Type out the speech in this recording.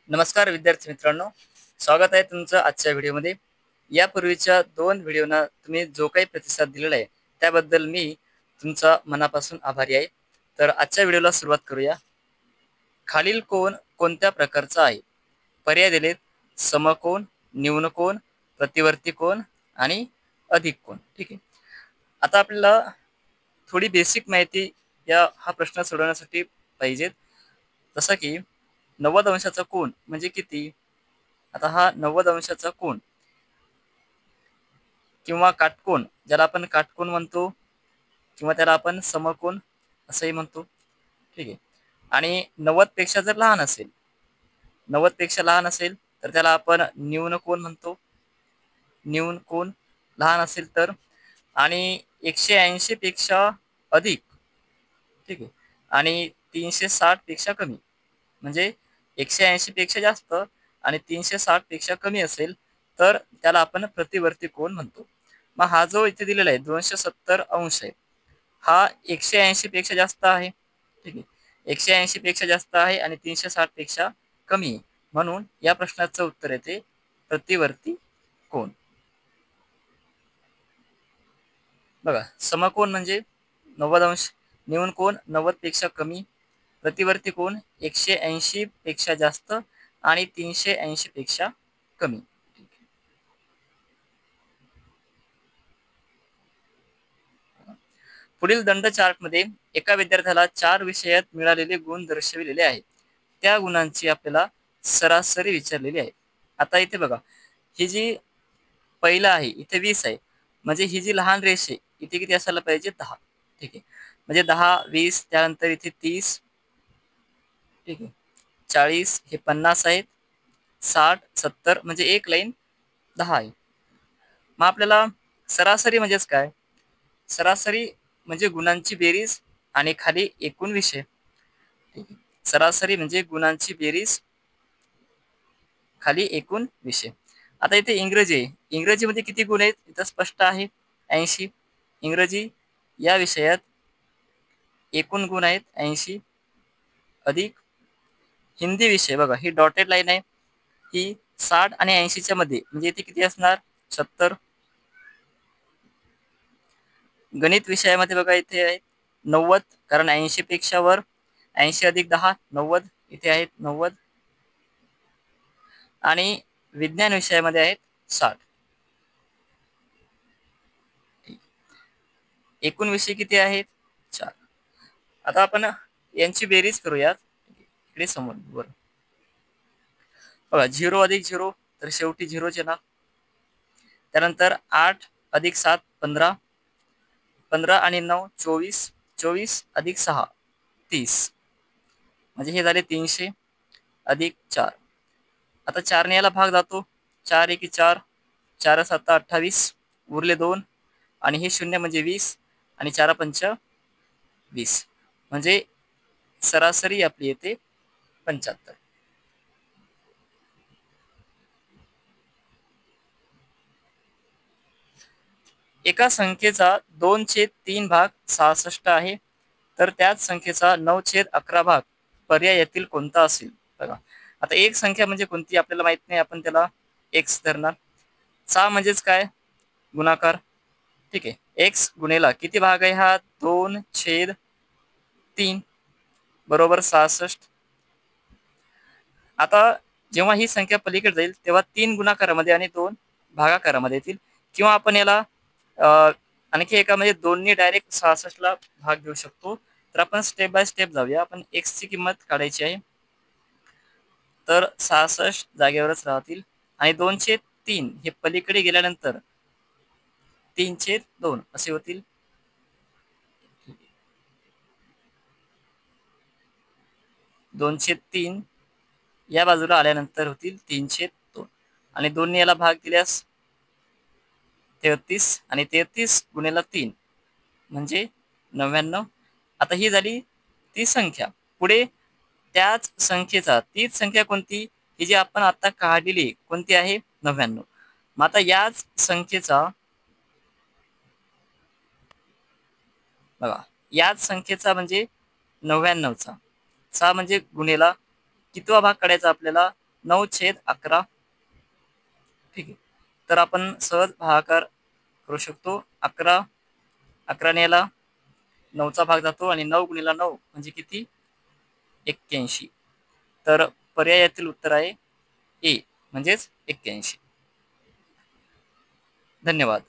नमस्कार विद्यार्थी मित्रांनो, स्वागत आहे तुमचं आजच्या व्हिडिओमध्ये. यापूर्वीच्या 2 व्हिडिओना तुम्ही जो काही प्रतिसाद दिलेला आहे त्याबद्दल मी तुमचा मनापासून आभारी आहे. तर आजच्या व्हिडिओला सुरुवात करूया. खालील कोन कोणत्या प्रकारचा आहे? पर्याय दिलेत: समकोन, न्यून कोन, प्रतिवर्ती कोन आणि अधिक कोन. ठीक आहे. आता आपल्याला थोडी बेसिक माहिती हा प्रश्न सोडवण्यासाठी पाहिजेत. जसं की 90 अंशाचा कोन म्हणजे किती? आता हा 90 अंशाचा कोन किंवा काटकोन, ज्याला आपण काटकोन म्हणतो किंवा त्याला आपण समकोन असंही म्हणतो. ठीक आहे. आणि 90 पेक्षा जर लहान असेल, 90 पेक्षा लहान असेल तर त्याला आपण न्यून कोन म्हणतो. न्यून कोन लहान असेल तर, आणि 180 पेक्षा अधिक, ठीक आहे, आणि 360 पेक्षा कमी, म्हणजे 180 पेक्षा जास्त आणि 360 पेक्षा कमी असेल तर त्याला आपण प्रतिवर्ती कोन म्हणतो. मग हा जो इथे दिलेला आहे 270 अंश आहे, हा 180 पेक्षा जास्त आहे. ठीक आहे. 180 पेक्षा जास्त आहे आणि 360 पेक्षा कमी आहे, म्हणून या प्रश्नाचं उत्तर येते प्रतिवर्ती कोन. बघा, समकोन म्हणजे 90 अंश, न्यून कोन 90 पेक्षा कमी, प्रतिवर्ती कोन 180 पेक्षा जास्त आणि 380 पेक्षा कमी. पुढील दंड चार्टमध्ये एका विद्यार्थ्याला 4 विषयात मिळालेले गुण दर्शविलेले आहेत. त्या गुणांची आपल्याला सरासरी विचारलेली आहे. आता इथे बघा, ही जी पहिला आहे इथे 20 आहे, म्हणजे ही जी लहान रेष आहे इथे किती असायला पाहिजे? 10. ठीक आहे. म्हणजे 10, 20, त्यानंतर इथे 30, ठीक आहे, 40, हे 50 आहेत, 60, 70, म्हणजे एक लाईन 10 आहे. मग आपल्याला सरासरी म्हणजेच काय? सरासरी म्हणजे गुणांची बेरीज आणि खाली एकूण विषय. ठीक आहे. सरासरी म्हणजे गुणांची बेरीज खाली एकूण विषय. आता इथे इंग्रजी आहे, इंग्रजीमध्ये किती गुण आहेत इथं स्पष्ट आहे, 80. इंग्रजी या विषयात एकूण गुण आहेत 80, अधिक हिंदी विषय. बघा, ही डॉटेड लाईन आहे, ही 60 आणि 80च्या मध्ये, म्हणजे इथे किती असणार? 70. गणित विषयामध्ये बघा इथे आहे 90, कारण 80 पेक्षा वर, 80 अधिक 10 90, इथे आहेत 90. आणि विज्ञान विषयामध्ये आहेत 60. एकूण विषय किती आहेत? 4. आता आपण यांची बेरीज करूयात. इकडे समोर वर बघा, 0 अधिक 0 तर शेवटी 0च येणार. त्यानंतर 8 अधिक 7 15, 15 आणि 9 24, 24 अधिक 6 30, म्हणजे हे झाले 300 अधिक 4. आता 4 ने याला भाग जातो, 4 एकी 4, 4 7 28, उरले 2, आणि हे 0 म्हणजे 20 आणि 4 पंच 20, म्हणजे सरासरी आपली येते 75. एका संख्येचा 2/3 भाग 66 आहे, तर त्याच संख्येचा 9/11 भाग पर्याय यातील कोणता असेल? बघा, आता एक संख्या म्हणजे कोणती आपल्याला माहित नाही, आपण त्याला एक्स धरणार. 6 म्हणजेच काय? गुणाकार. ठीक आहे. एक्स गुणेला किती भाग आहे हा? 2/3 बरोबर 66. आता जेव्हा ही संख्या पलीकडे जाईल तेव्हा 3 गुणाकारामध्ये आणि 2 भागाकारामध्ये येतील, किंवा आपण याला आणखी एका म्हणजे 2 ने डायरेक्ट 66 ला भाग देऊ शकतो. तर आपण स्टेप बाय स्टेप जाऊया. आपण एक्स ची किंमत काढायची आहे, तर 66 जागेवरच राहतील, आणि 2/3 हे पलीकडे गेल्यानंतर 3/2 असे होतील. 2/3 या बाजूला आल्यानंतर होतील 3/2, आणि 2 ने याला भाग दिल्यास 33, आणि 33 गुणेला 3 म्हणजे 99. आता ही झाली ती संख्या. पुढे त्याच संख्येचा, तीच संख्या कोणती? ही जी आपण आता काढलेली कोणती आहे? 99. मग आता याच संख्येचा, बघा, याच संख्येचा म्हणजे 99चा 6 म्हणजे गुणेला कितवा भाग काढायचा आपल्याला? 9/11. ठीक आहे. तर आपण सहज भागाकार करू शकतो. 11 याला 9चा भाग जातो आणि 9 गुणिला 9 म्हणजे किती? 81. तर पर्यायातील उत्तर आहे ए म्हणजेच 81. धन्यवाद.